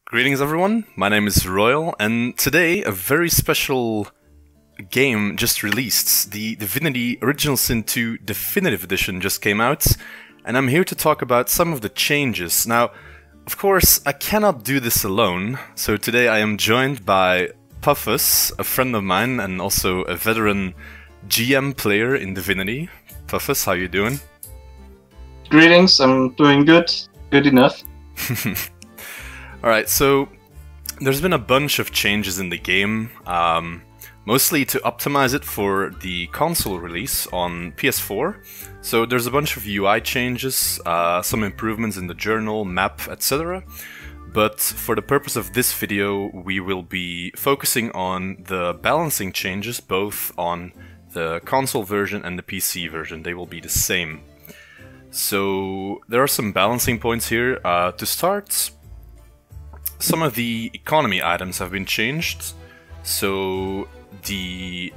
Greetings everyone, my name is Royal, and today a very special game just released. The Divinity Original Sin 2 Definitive Edition just came out, and I'm here to talk about some of the changes. Now, of course, I cannot do this alone, so today I am joined by Puffus, a friend of mine and also a veteran GM player in Divinity. Puffus, how you doing? Greetings, I'm doing good. Good enough. Alright, so there's been a bunch of changes in the game, mostly to optimize it for the console release on PS4. So there's a bunch of UI changes, some improvements in the journal, map, etc. But for the purpose of this video, we will be focusing on the balancing changes both on the console version and the PC version. They will be the same. So there are some balancing points here. To start, some of the economy items have been changed, so the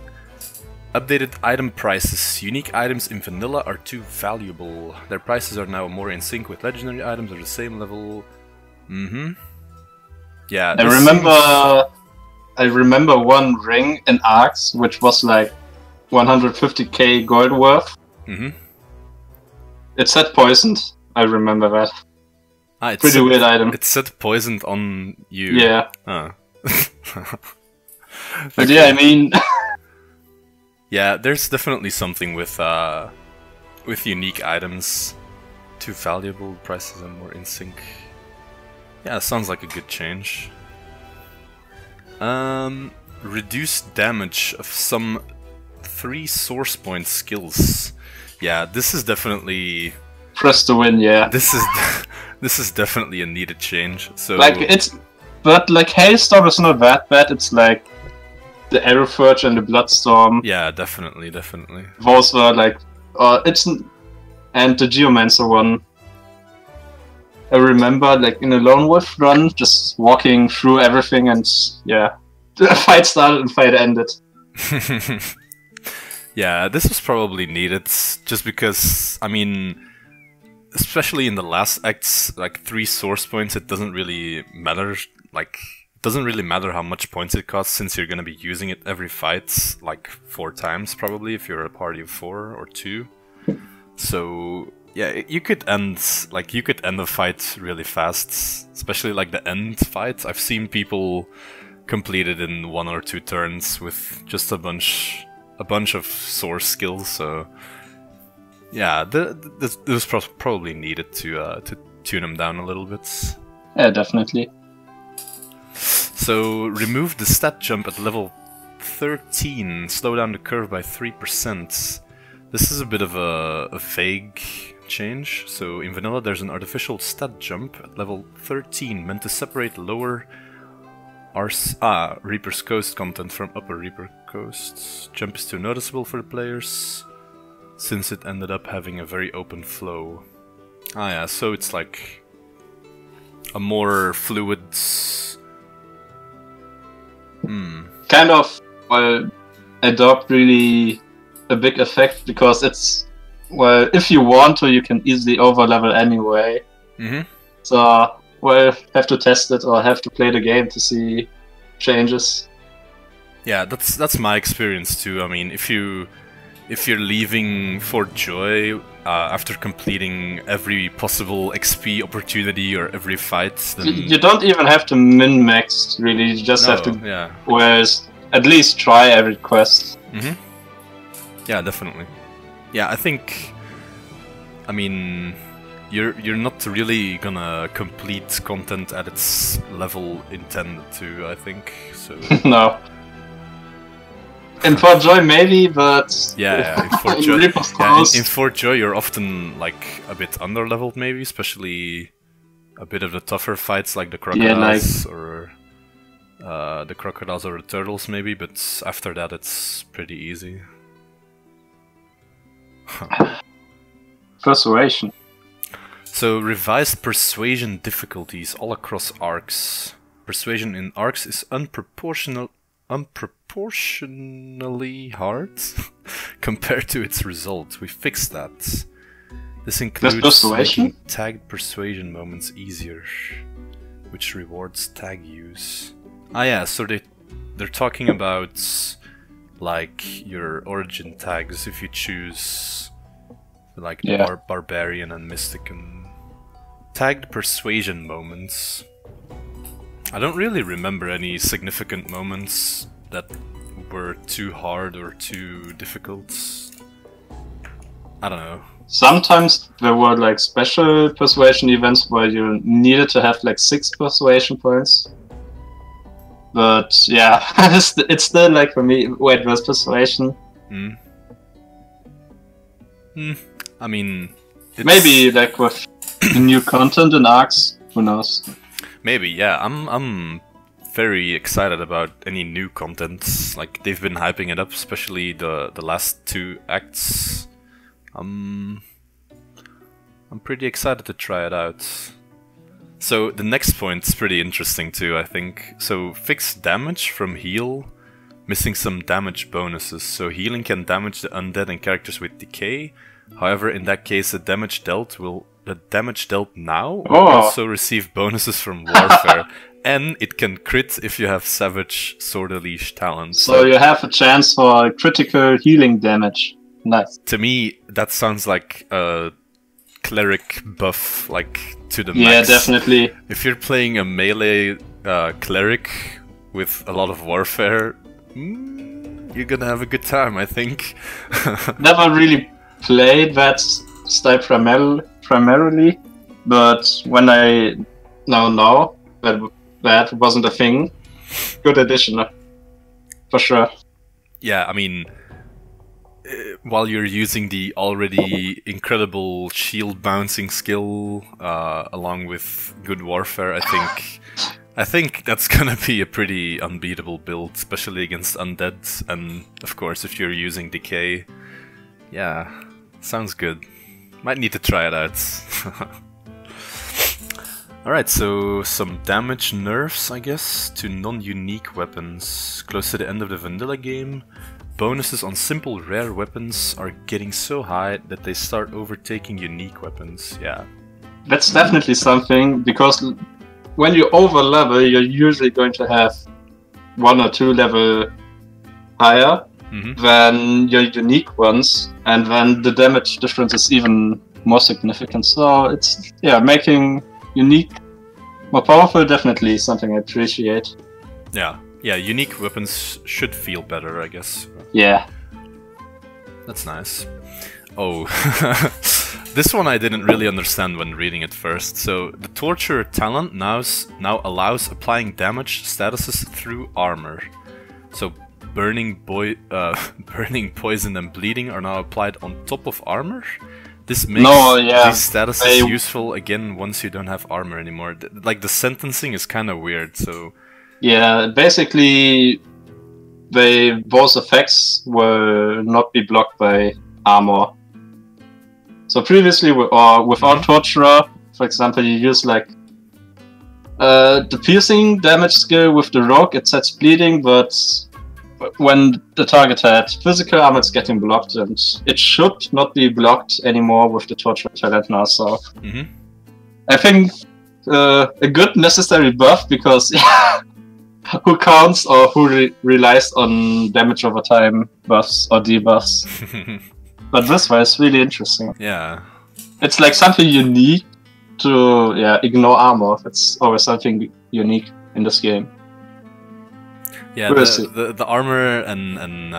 updated item prices. Unique items in vanilla are too valuable. Their prices are now more in sync with legendary items at the same level. Yeah. I remember one ring in Arcs which was like 150k gold worth. It said poisoned. I remember that. Pretty weird item. It said poisoned on you. Yeah. Oh. But yeah, I mean... yeah, there's definitely something with unique items. Too valuable, prices are more in sync. Yeah, sounds like a good change. Reduced damage of some 3 source point skills. Yeah, this is definitely... Press to win, yeah. This is definitely a needed change. So like but like Hailstorm is not that bad. It's like the Aeroverge and the Bloodstorm. Yeah, definitely. Those were like and the Geomancer one. I remember like in a Lone Wolf run, just walking through everything, and yeah, the fight started and fight ended. Yeah, this was probably needed, just because, I mean, especially in the last acts, like 3 source points, it doesn't really matter. Like, it doesn't really matter how much points it costs, since you're gonna be using it every fight, like 4 times probably, if you're a party of 4 or 2. So yeah, you could end the fight really fast, especially like the end fight. I've seen people complete it in 1 or 2 turns with just a bunch of source skills. So yeah, this was probably needed to tune them down a little bit. Yeah, definitely. So remove the stat jump at level 13, slow down the curve by 3%. This is a bit of a vague change. So in vanilla there's an artificial stat jump at level 13 meant to separate lower Reaper's Coast content from upper Reaper Coast. Jump is too noticeable for the players, since it ended up having a very open flow. Ah yeah, so it's like a more fluid... Kind of, well, adopt really a big effect, because it's, well, if you want to, you can easily overlevel anyway. So, well, have to test it or have to play the game to see changes. Yeah, that's my experience too. I mean, if you're leaving Fort Joy after completing every possible XP opportunity or every fight, then you don't even have to min-max, really. You just have to, yeah. Whereas at least try every quest. Yeah, definitely. Yeah, I think, I mean, you're not really gonna complete content at its level intended to, I think. So no. In Fort Joy maybe, but yeah, in Fort Joy, in Fort Joy you're often like a bit under-leveled maybe, especially a bit of the tougher fights like the crocodiles, or the crocodiles or the turtles maybe, but after that it's pretty easy. Persuasion. So revised persuasion difficulties all across arcs. Persuasion in arcs is unproportionally hard compared to its result. We fixed that. This includes persuasion? making tagged persuasion moments easier, which rewards tag use. Ah yeah, so they're talking about like your origin tags if you choose like barbarian and mystic and tagged persuasion moments. I don't really remember any significant moments that were too hard or too difficult. I don't know. Sometimes there were like special persuasion events where you needed to have like 6 persuasion points. But yeah, it's still like for me, wait, was persuasion? I mean, maybe like with new content in arcs, who knows? Maybe, yeah. I'm very excited about any new content. Like they've been hyping it up, especially the last 2 acts. I'm pretty excited to try it out. So the next point's pretty interesting too, I think. So fixed damage from heal, missing some damage bonuses. So healing can damage the undead and characters with decay. However, in that case, the damage dealt now will also receive bonuses from warfare. And it can crit if you have Savage Sword Unleash talent. So you have a chance for critical healing damage. Nice. To me, that sounds like a cleric buff, like to the max. Yeah, definitely. If you're playing a melee cleric with a lot of warfare, you're gonna have a good time, I think. Never really played that style primarily, but when I now know that wasn't a thing, good addition, for sure. Yeah, I mean, while you're using the already incredible shield bouncing skill along with good warfare, I think that's gonna be a pretty unbeatable build, especially against undead, and of course if you're using decay. Yeah, sounds good. Might need to try it out. Alright, so some damage nerfs, I guess, to non-unique weapons. Close to the end of the vanilla game, bonuses on simple rare weapons are getting so high that they start overtaking unique weapons. Yeah. That's definitely something, because when you over level, you're usually going to have 1 or 2 level higher than your unique ones, and then the damage difference is even more significant. So it's, yeah, making unique more powerful, definitely something I appreciate. Yeah, unique weapons should feel better, I guess. Yeah. That's nice. Oh, this one I didn't really understand when reading it first. So, the Torture talent now allows applying damage statuses through armor. So, burning, poison and bleeding are now applied on top of armor? This makes these statuses useful again once you don't have armor anymore. Like, the sentencing is kind of weird, so... Yeah, basically, both effects will not be blocked by armor. So previously, without Torturer, for example, you use like the piercing damage skill with the rogue, it sets bleeding, but when the target had physical armor, it's getting blocked, and it should not be blocked anymore with the Torturer talent now. So I think a good necessary buff, because who counts or who relies on damage over time buffs or debuffs? But this way is really interesting. Yeah. It's like something unique to ignore armor. It's always something unique in this game. Yeah, the armor and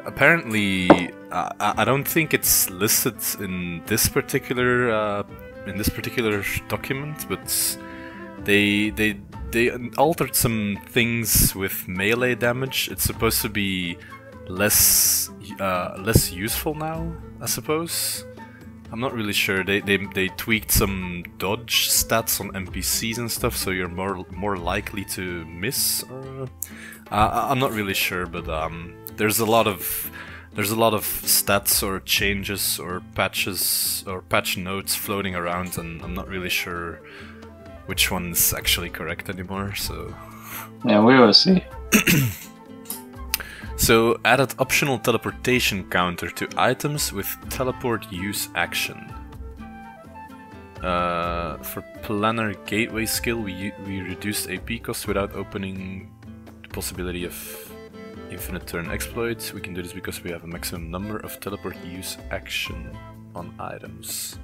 apparently I don't think it's listed in this particular document, but they altered some things with melee damage. It's supposed to be less useful now, I suppose. I'm not really sure. They tweaked some dodge stats on NPCs and stuff, so you're more likely to miss. I'm not really sure, but there's a lot of stats or changes or patches or patch notes floating around, and I'm not really sure which one's actually correct anymore. So yeah, we will see. So, added optional teleportation counter to items with teleport use action. For planar gateway skill, we reduced AP cost without opening the possibility of infinite turn exploits. We can do this because we have a maximum number of teleport use action on items.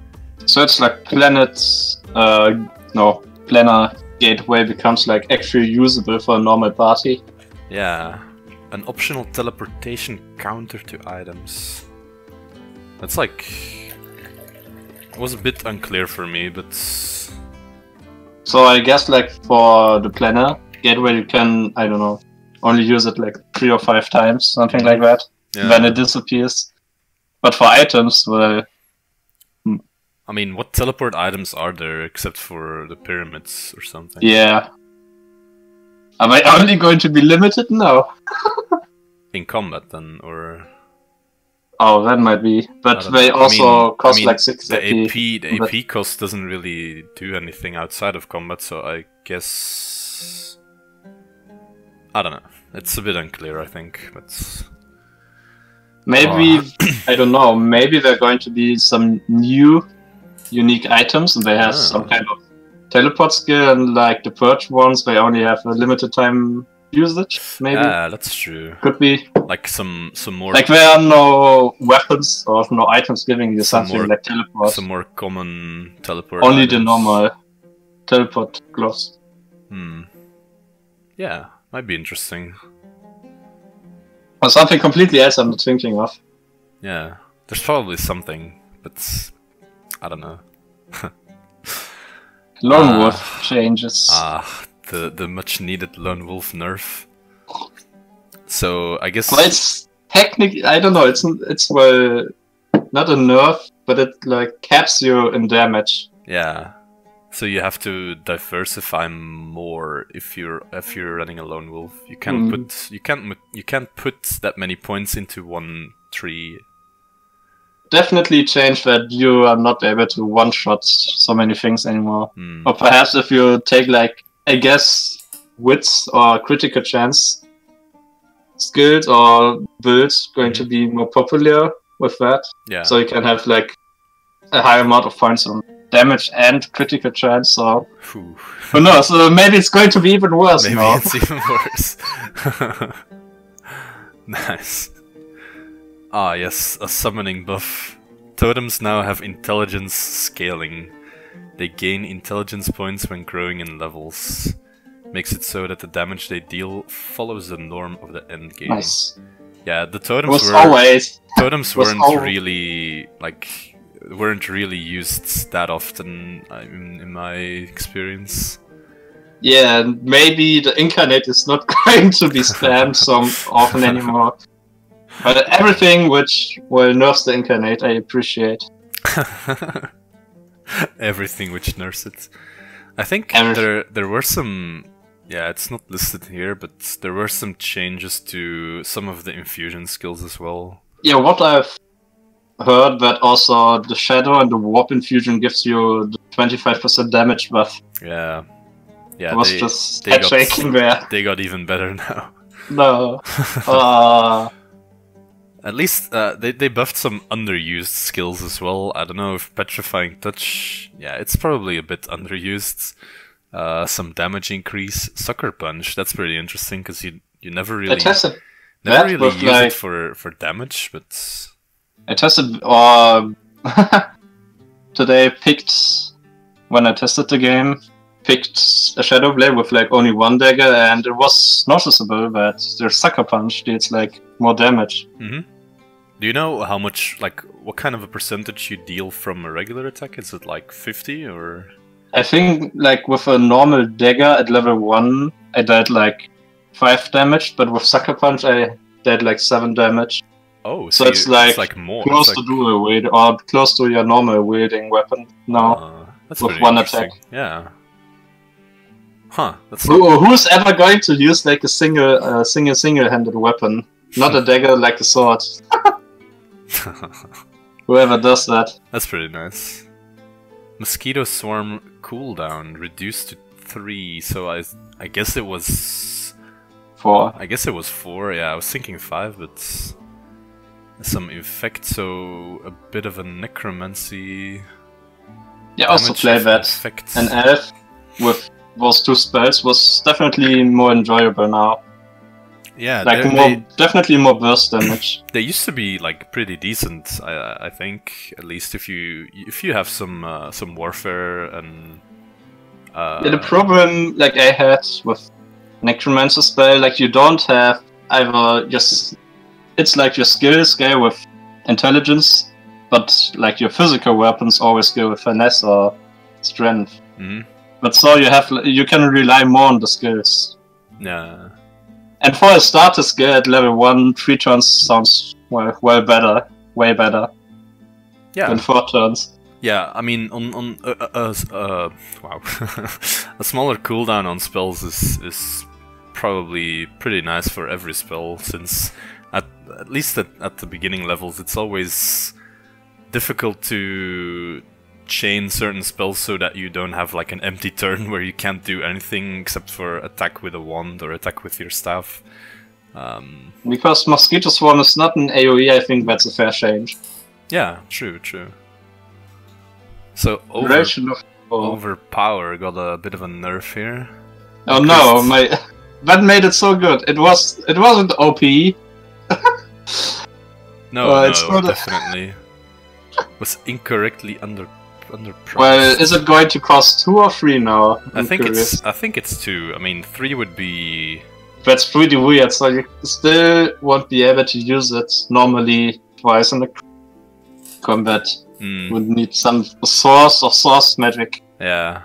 So it's like planets, planar gateway becomes like actually usable for a normal party. Yeah, an optional teleportation counter to items. That's like... It was a bit unclear for me, but... So I guess like for the planar gateway you can, I don't know, only use it like 3 or 5 times, something like that, then it disappears. But for items, well... I mean, what teleport items are there except for the pyramids or something? Yeah. Am I only going to be limited? No. In combat then, or... Oh, that might be. But they also cost like 6 AP. The AP cost doesn't really do anything outside of combat, so I guess... I don't know. It's a bit unclear, I think, but... Maybe, I don't know, maybe there are going to be some new unique items and they have some kind of teleport skill, and like the purge ones, they only have a limited time usage, maybe? Yeah, that's true. Could be. Like some more... Like there are no weapons or no items giving you something more, like teleport. Some more common teleport Only items. the normal teleport gloves. Yeah, might be interesting. Or something completely else I'm not thinking of. Yeah, there's probably something, but I don't know. Lone Wolf changes. The much needed Lone Wolf nerf. So I guess... Well, it's technically, I don't know, it's well, not a nerf, but it like caps you in damage. Yeah. So you have to diversify more if you're running a Lone Wolf. You can't put that many points into one tree. Definitely change that you are not able to one-shot so many things anymore. Or perhaps if you take like, I guess, wits or critical chance skills or builds going to be more popular with that. Yeah. So you can have like a high amount of points on damage and critical chance, so... Who knows, so maybe it's going to be even worse Maybe now. it's even worse. Nice. Ah yes, a summoning buff. Totems now have intelligence scaling. They gain intelligence points when growing in levels. Makes it so that the damage they deal follows the norm of the end game. Nice. Yeah, the totems weren't really used that often in my experience. Yeah, maybe the incarnate is not going to be spammed so often anymore. But everything which nerfs the incarnate, I appreciate. Everything which nerfs it. I think there were some... Yeah, it's not listed here, but there were some changes to some of the infusion skills as well. Yeah, what I've heard that also the Shadow and the Warp infusion gives you the 25% damage buff. Yeah. Yeah, it was just head shaking there. They got even better now. No. At least they buffed some underused skills as well. I don't know if Petrifying Touch... Yeah, it's probably a bit underused. Some damage increase. Sucker Punch, that's pretty interesting because you never really use it for damage, but... I tested, today when I tested the game, picked a Shadowplay with like only one dagger, and it was noticeable that their Sucker Punch deals like more damage. Do you know how much, like, what kind of a percentage you deal from a regular attack? Is it like 50 or...? I think like with a normal dagger at level 1, I did like 5 damage, but with Sucker Punch I did like 7 damage. Oh, so it's like more. Close to dual wield, or close to your normal wielding weapon now. That's with one attack. Yeah. Huh. That's who's ever going to use like a single-handed weapon, not a dagger like a sword? Whoever does that. That's pretty nice. Mosquito Swarm cooldown reduced to 3, so I guess it was 4. I guess it was 4. Yeah, I was thinking 5, but some effect. So a bit of a necromancy. Yeah, also play that. Effects. An elf with those 2 spells was definitely more enjoyable now. Yeah, like definitely more burst damage. They used to be like pretty decent, I think. At least if you have some warfare and. Yeah, the problem like I had with necromancer spell, like you don't have either just it's like your skill scale with intelligence, but like your physical weapons always go with finesse or strength. But so you can rely more on the skills. Yeah. And for a starter skill at level 1, 3 turns sounds way better than 4 turns. Yeah, I mean, on wow, a smaller cooldown on spells is probably pretty nice for every spell, since at least at the beginning levels, it's always difficult to chain certain spells so that you don't have like an empty turn where you can't do anything except for attack with a wand or attack with your staff. Because Mosquito Swarm is not an AoE, I think that's a fair change. Yeah, true. So Overpower got a bit of a nerf here. Oh no, that made it so good. It wasn't OP. No, definitely. Was incorrectly under Well, is it going to cost 2 or 3 now? I think it's 2. I mean, 3 would be. That's pretty weird. So you still won't be able to use it normally twice in the combat. Would need some source magic. Yeah.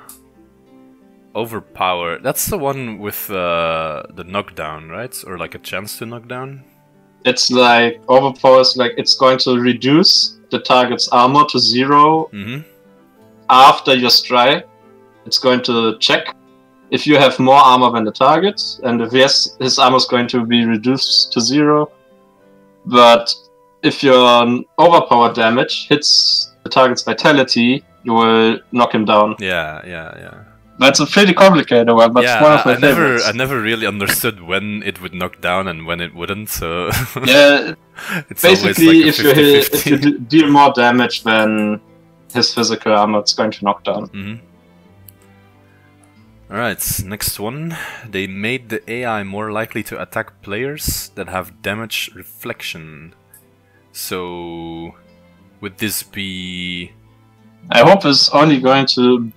Overpower. That's the one with the knockdown, right? Or like a chance to knock down. It's like Overpower is like it's going to reduce the target's armor to 0. After your strike, it's going to check if you have more armor than the target, and if yes, his armor is going to be reduced to 0. But if your overpower damage hits the target's vitality, you will knock him down. Yeah. That's a pretty complicated one, but it's one of my favorites. I never really understood when it would knock down and when it wouldn't, so... Yeah, it's basically like if you deal more damage than his physical armor, it's going to knock down. Alright, next one. They made the AI more likely to attack players that have damage reflection. So, would this be... I hope it's only going to,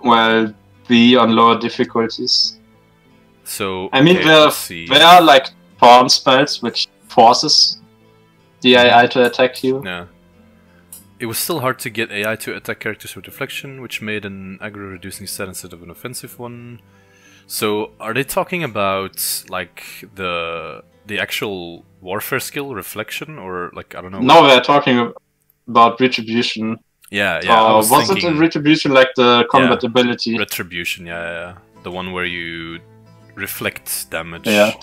well, be on lower difficulties. So, I mean, there are like pawn spells which forces the AI to attack you. Yeah. It was still hard to get AI to attack characters with reflection, which made an aggro reducing stat instead of an offensive one. So, are they talking about like the actual warfare skill reflection, or like I don't know? No, they're talking about retribution. Yeah. Was it in retribution like the combat ability? Retribution, yeah. The one where you reflect damage. Yeah.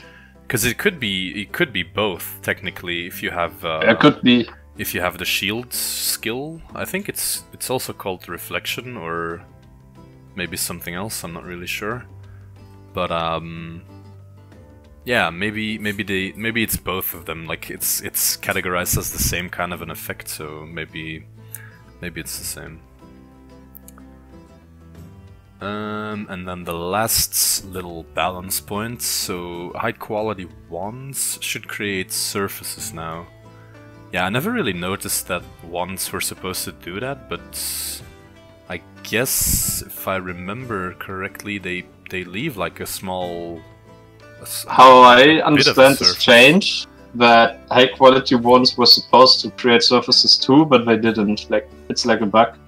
Because it could be both technically if you have. It could be. If you have the shield skill, I think it's also called reflection, or maybe something else. I'm not really sure, but yeah, maybe it's both of them. Like it's categorized as the same kind of an effect, so maybe it's the same. And then the last little balance point. So high quality wands should create surfaces now. Yeah, I never really noticed that wands were supposed to do that, but I guess if I remember correctly, they leave like a small. How I understand this change, that high quality wands were supposed to create surfaces too, but they didn't. Like it's like a bug.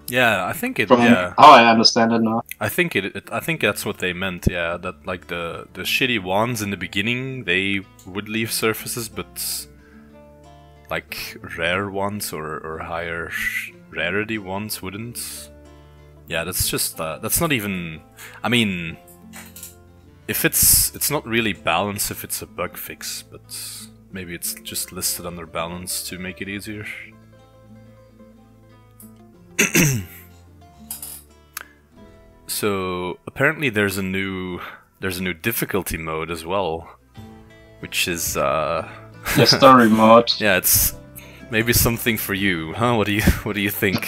Yeah, I think it. From how I understand it now. I think I think that's what they meant. Yeah, that like the shitty wands in the beginning, they would leave surfaces, but like rare ones or higher rarity ones wouldn't. Yeah, that's just that's not even. I mean, if it's not really balanced if it's a bug fix, but maybe it's just listed under balance to make it easier. So apparently there's a new there's a new difficulty mode as well, which is the story mode. Yeah, it's maybe something for you, huh? What do you think?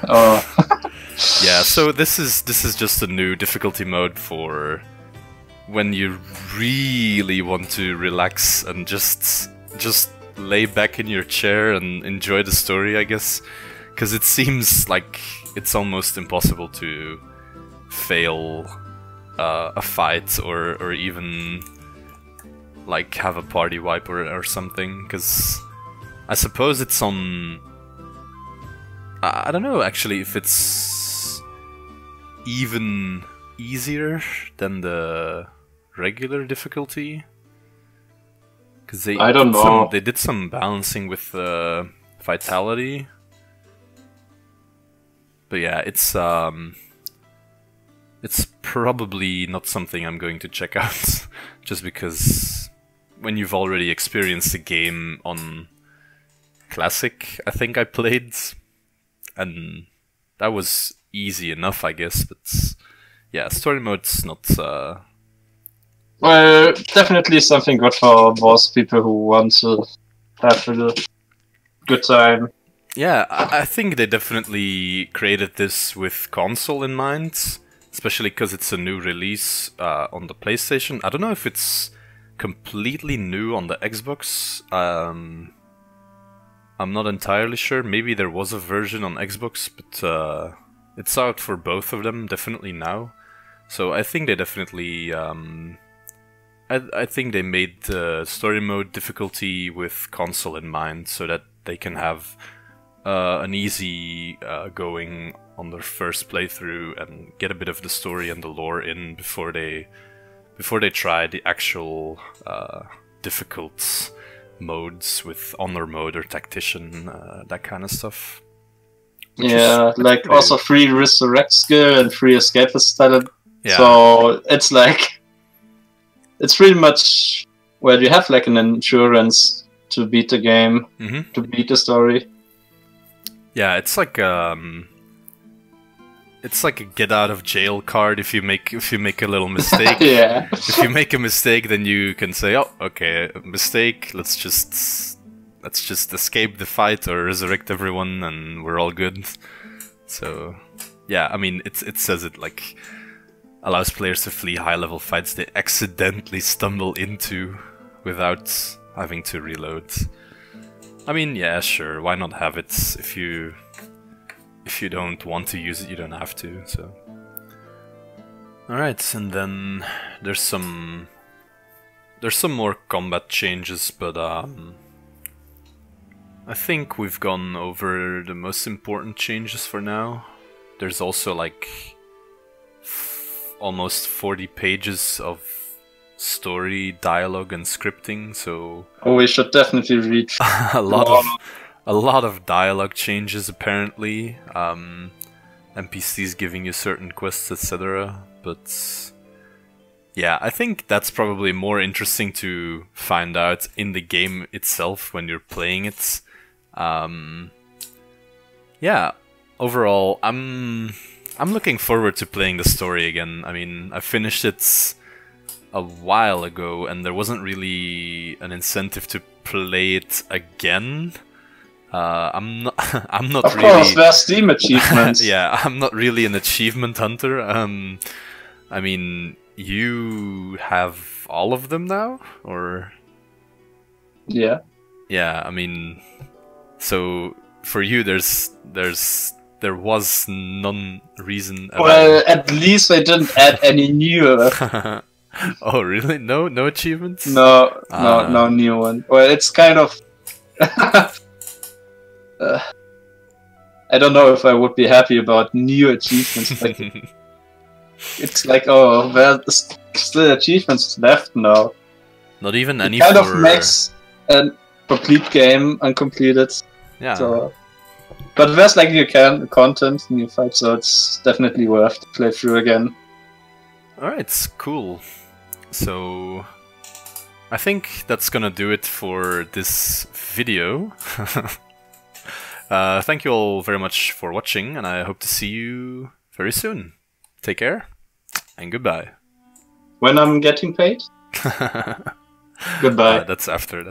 Oh. Yeah, so this is just a new difficulty mode for when you really want to relax and just lay back in your chair and enjoy the story, I guess. Because it seems like it's almost impossible to fail a fight or even like have a party wipe or something. Because I suppose it's on... I don't know actually if it's even easier than the regular difficulty. Because I don't know. They did some balancing with vitality. But yeah, it's probably not something I'm going to check out, just because when you've already experienced the game on Classic, I think I played, and that was easy enough, I guess. But yeah, story mode's not. Well, definitely something good for most people who want to have a good time. Yeah, I think they definitely created this with console in mind, especially because it's a new release on the PlayStation. I don't know if it's completely new on the Xbox. I'm not entirely sure. Maybe there was a version on Xbox, but it's out for both of them, definitely now. So I think they definitely... I think they made the story mode difficulty with console in mind, so that they can have an easy going on their first playthrough and get a bit of the story and the lore in before they try the actual difficult modes with honor mode or tactician, that kind of stuff. Yeah, like also free resurrect skill and free escapist talent. Yeah. So it's like it's pretty much where you have like an insurance to beat the game, to beat the story. Yeah, it's like a get out of jail card if you make a little mistake. Yeah. If you make a mistake, then you can say, "Oh, okay, mistake. Let's just escape the fight or resurrect everyone, and we're all good." So, yeah, I mean, it says it like allows players to flee high-level fights they accidentally stumble into without having to reload. I mean, yeah, sure, why not have it? If you don't want to use it, you don't have to, so... Alright, and then there's some more combat changes, but I think we've gone over the most important changes for now. There's also like almost 40 pages of story, dialogue, and scripting, so... Oh, we should definitely read a lot of dialogue changes, apparently. NPCs giving you certain quests, etc. But yeah, I think that's probably more interesting to find out in the game itself when you're playing it. Yeah, overall, I'm looking forward to playing the story again. I mean, I finished it a while ago, and there wasn't really an incentive to play it again. I'm not of really... Of course, there's Steam achievements. Yeah, I'm not really an achievement hunter. I mean, you have all of them now, or... Yeah. Yeah, I mean, so for you, there was none reason. Well, at least they didn't add any new. Oh, really? No achievements? No new one. Well, it's kind of... I don't know if I would be happy about new achievements. Like, it's like, oh, there's still achievements left now. Not even any. It kind of makes a complete game uncompleted. Yeah. So, but there's like new content, new fights, so it's definitely worth to play through again. Alright, cool. So I think that's gonna do it for this video. Thank you all very much for watching, and I hope to see you very soon. Take care, and goodbye. when I'm getting paid. Goodbye. That's after.